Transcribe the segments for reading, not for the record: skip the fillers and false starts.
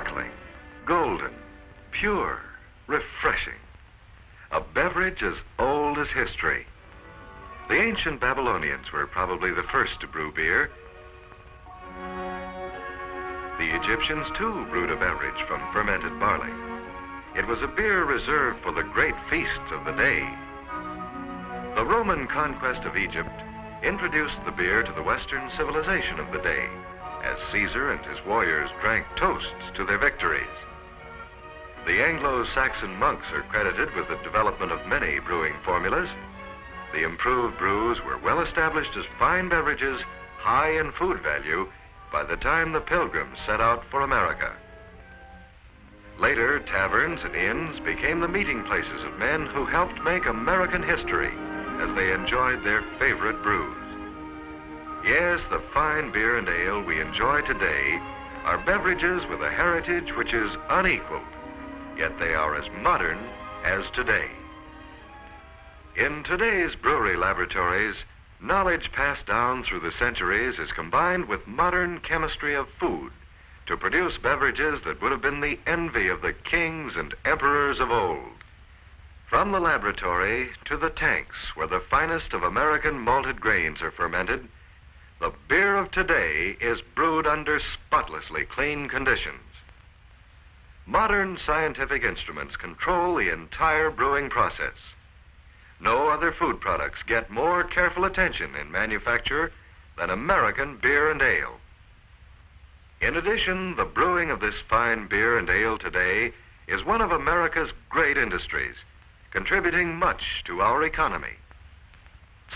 sparkling, golden, pure, refreshing. A beverage as old as history. The ancient Babylonians were probably the first to brew beer. The Egyptians, too, brewed a beverage from fermented barley. It was a beer reserved for the great feasts of the day. The Roman conquest of Egypt introduced the beer to the Western civilization of the day, as Caesar and his warriors drank toasts to their victories. The Anglo-Saxon monks are credited with the development of many brewing formulas. The improved brews were well established as fine beverages, high in food value, by the time the Pilgrims set out for America. Later, taverns and inns became the meeting places of men who helped make American history as they enjoyed their favorite brews. Yes, the fine beer and ale we enjoy today are beverages with a heritage which is unequaled, yet they are as modern as today. In today's brewery laboratories, knowledge passed down through the centuries is combined with modern chemistry of food to produce beverages that would have been the envy of the kings and emperors of old. From the laboratory to the tanks where the finest of American malted grains are fermented, the beer of today is brewed under spotlessly clean conditions. Modern scientific instruments control the entire brewing process. No other food products get more careful attention in manufacture than American beer and ale. In addition, the brewing of this fine beer and ale today is one of America's great industries, contributing much to our economy.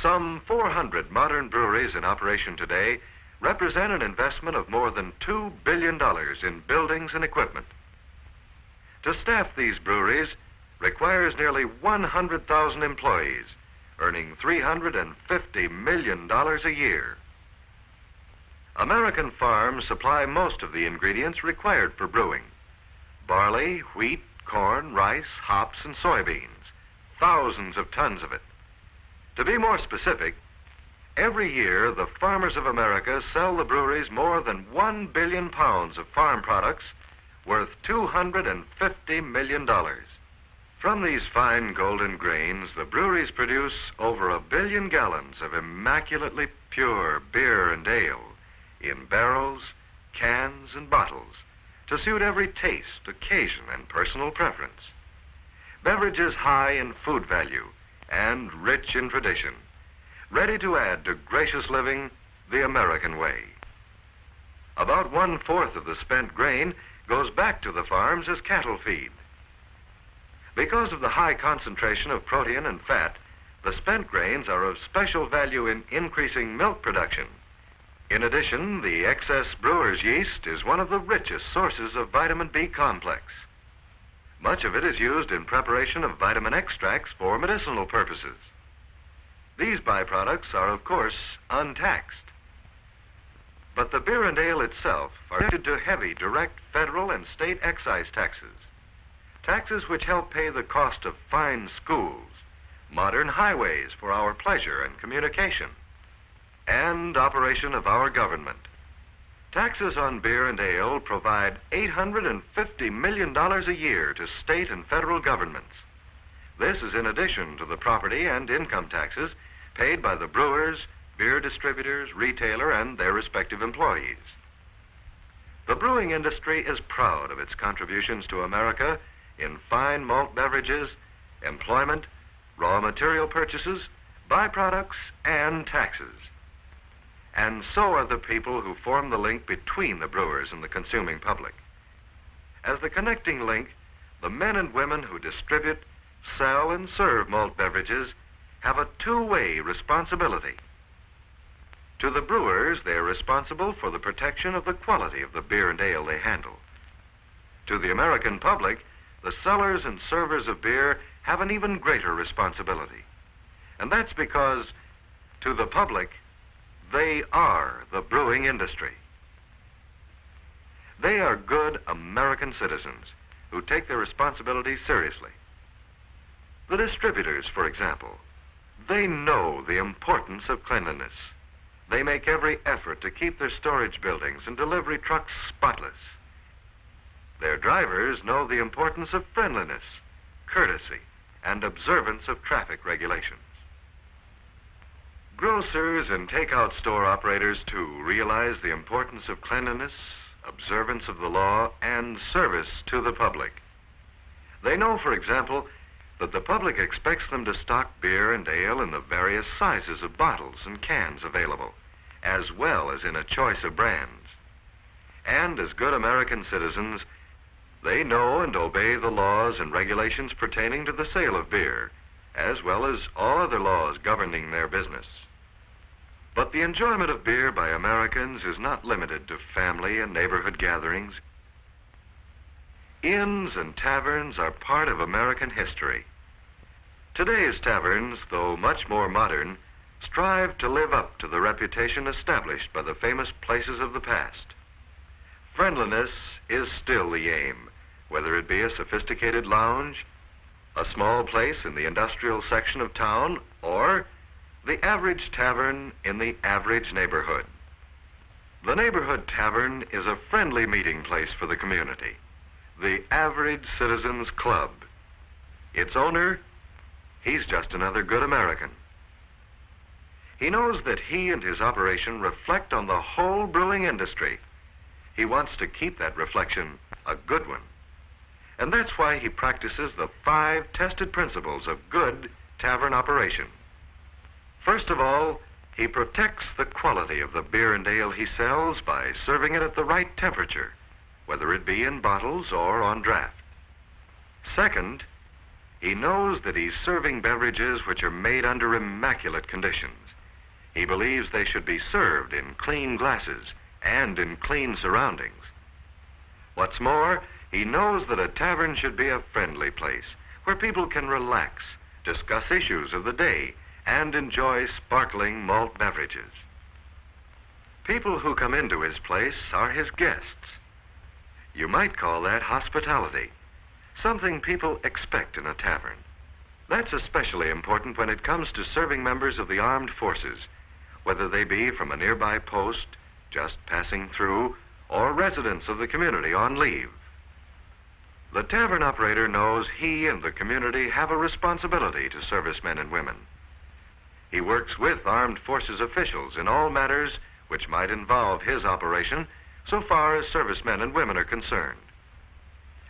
Some 400 modern breweries in operation today represent an investment of more than $2 billion in buildings and equipment. To staff these breweries requires nearly 100,000 employees, earning $350 million a year. American farms supply most of the ingredients required for brewing: barley, wheat, corn, rice, hops, and soybeans, thousands of tons of it. To be more specific, every year the farmers of America sell the breweries more than 1 billion pounds of farm products worth $250 million. From these fine golden grains, the breweries produce over 1 billion gallons of immaculately pure beer and ale in barrels, cans, and bottles to suit every taste, occasion, and personal preference. Beverages high in food value and rich in tradition, ready to add to gracious living the American way. About 1/4 of the spent grain goes back to the farms as cattle feed. Because of the high concentration of protein and fat, the spent grains are of special value in increasing milk production. In addition, the excess brewer's yeast is one of the richest sources of vitamin B complex. Much of it is used in preparation of vitamin extracts for medicinal purposes. These byproducts are, of course, untaxed. But the beer and ale itself are subjected to heavy direct federal and state excise taxes. Taxes which help pay the cost of fine schools, modern highways for our pleasure and communication, and operation of our government. Taxes on beer and ale provide $850 million a year to state and federal governments. This is in addition to the property and income taxes paid by the brewers, beer distributors, retailer, and their respective employees. The brewing industry is proud of its contributions to America in fine malt beverages, employment, raw material purchases, byproducts, and taxes. And so are the people who form the link between the brewers and the consuming public. As the connecting link, the men and women who distribute, sell, and serve malt beverages have a two-way responsibility. To the brewers, they are responsible for the protection of the quality of the beer and ale they handle. To the American public, the sellers and servers of beer have an even greater responsibility. And that's because, to the public, they are the brewing industry. They are good American citizens who take their responsibilities seriously. The distributors, for example, they know the importance of cleanliness. They make every effort to keep their storage buildings and delivery trucks spotless. Their drivers know the importance of friendliness, courtesy, and observance of traffic regulations. Grocers and takeout store operators, too, realize the importance of cleanliness, observance of the law, and service to the public. They know, for example, that the public expects them to stock beer and ale in the various sizes of bottles and cans available, as well as in a choice of brands. And as good American citizens, they know and obey the laws and regulations pertaining to the sale of beer, as well as all other laws governing their business. But the enjoyment of beer by Americans is not limited to family and neighborhood gatherings. Inns and taverns are part of American history. Today's taverns, though much more modern, strive to live up to the reputation established by the famous places of the past. Friendliness is still the aim, whether it be a sophisticated lounge, a small place in the industrial section of town, or the average tavern in the average neighborhood. The neighborhood tavern is a friendly meeting place for the community, the average citizen's club. Its owner, he's just another good American. He knows that he and his operation reflect on the whole brewing industry. He wants to keep that reflection a good one. And that's why he practices the 5 tested principles of good tavern operation. First of all, he protects the quality of the beer and ale he sells by serving it at the right temperature, whether it be in bottles or on draft. Second, he knows that he's serving beverages which are made under immaculate conditions. He believes they should be served in clean glasses and in clean surroundings. What's more, he knows that a tavern should be a friendly place where people can relax, discuss issues of the day, and enjoy sparkling malt beverages. People who come into his place are his guests. You might call that hospitality, something people expect in a tavern. That's especially important when it comes to serving members of the armed forces, whether they be from a nearby post, just passing through, or residents of the community on leave. The tavern operator knows he and the community have a responsibility to servicemen and women. He works with armed forces officials in all matters which might involve his operation so far as servicemen and women are concerned.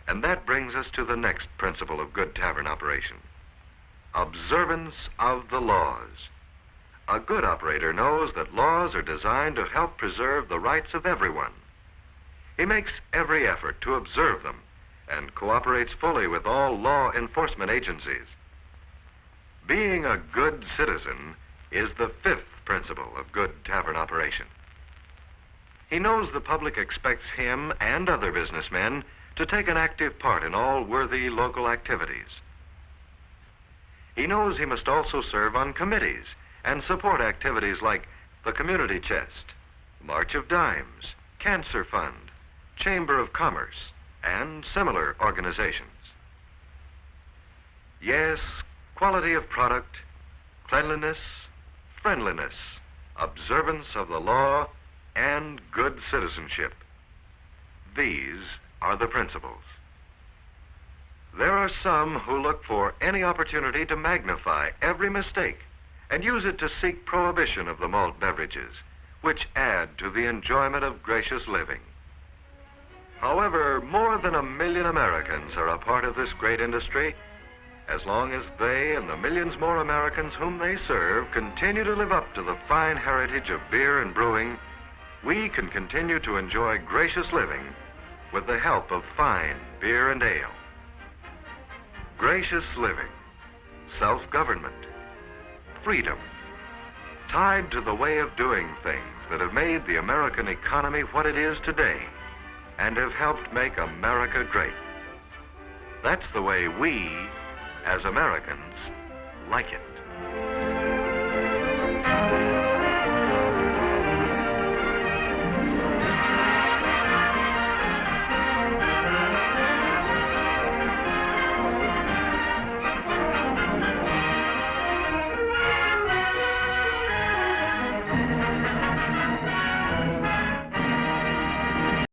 And that brings us to the next principle of good tavern operation: observance of the laws. A good operator knows that laws are designed to help preserve the rights of everyone. He makes every effort to observe them and cooperates fully with all law enforcement agencies. Being a good citizen is the 5th principle of good tavern operation. He knows the public expects him and other businessmen to take an active part in all worthy local activities. He knows he must also serve on committees and support activities like the Community Chest, March of Dimes, Cancer Fund, Chamber of Commerce, and similar organizations. Yes, quality of product, cleanliness, friendliness, observance of the law, and good citizenship. These are the principles. There are some who look for any opportunity to magnify every mistake and use it to seek prohibition of the malt beverages, which add to the enjoyment of gracious living. However, more than 1 million Americans are a part of this great industry. As long as they and the millions more Americans whom they serve continue to live up to the fine heritage of beer and brewing, we can continue to enjoy gracious living with the help of fine beer and ale. Gracious living, self-government, freedom, tied to the way of doing things that have made the American economy what it is today and have helped make America great. That's the way we, as Americans, like it.